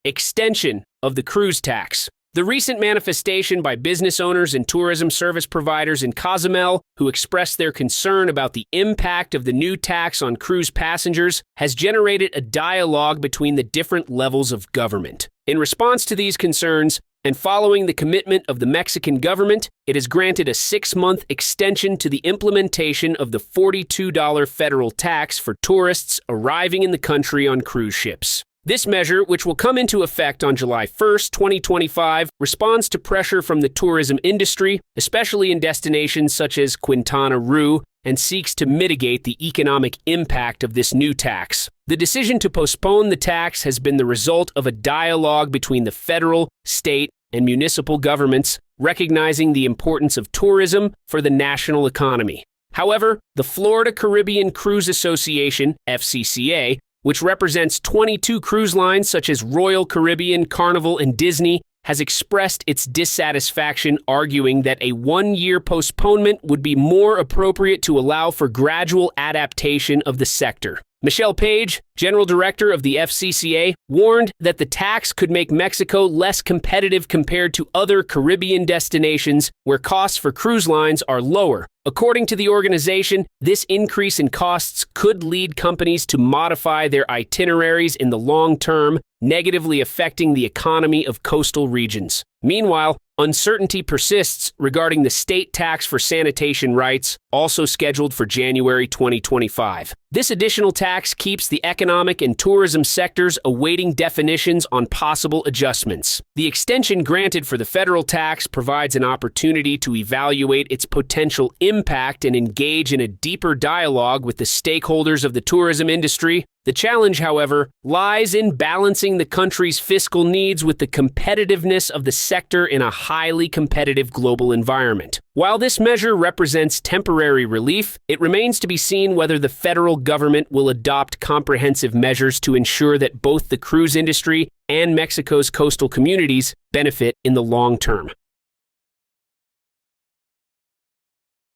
Extension of the cruise tax. The recent manifestation by business owners and tourism service providers in Cozumel, who expressed their concern about the impact of the new tax on cruise passengers, has generated a dialogue between the different levels of government. In response to these concerns, and following the commitment of the Mexican government, it has granted a 6-month extension to the implementation of the $42 federal tax for tourists arriving in the country on cruise ships. This measure, which will come into effect on July 1, 2025, responds to pressure from the tourism industry, especially in destinations such as Quintana Roo, and seeks to mitigate the economic impact of this new tax. The decision to postpone the tax has been the result of a dialogue between the federal, state, and municipal governments, recognizing the importance of tourism for the national economy. However, the Florida Caribbean Cruise Association, FCCA, which represents 22 cruise lines such as Royal Caribbean, Carnival, and Disney, has expressed its dissatisfaction, arguing that a 1-year postponement would be more appropriate to allow for gradual adaptation of the sector. Michelle Page, General Director of the FCCA, warned that the tax could make Mexico less competitive compared to other Caribbean destinations where costs for cruise lines are lower. According to the organization, this increase in costs could lead companies to modify their itineraries in the long term, negatively affecting the economy of coastal regions. Meanwhile, uncertainty persists regarding the state tax for sanitation rights, also scheduled for January 2025. This additional tax keeps the economic and tourism sectors awaiting definitions on possible adjustments. The extension granted for the federal tax provides an opportunity to evaluate its potential impact and engage in a deeper dialogue with the stakeholders of the tourism industry. The challenge, however, lies in balancing the country's fiscal needs with the competitiveness of the sector in a highly competitive global environment. While this measure represents temporary relief, it remains to be seen whether the federal government will adopt comprehensive measures to ensure that both the cruise industry and Mexico's coastal communities benefit in the long term.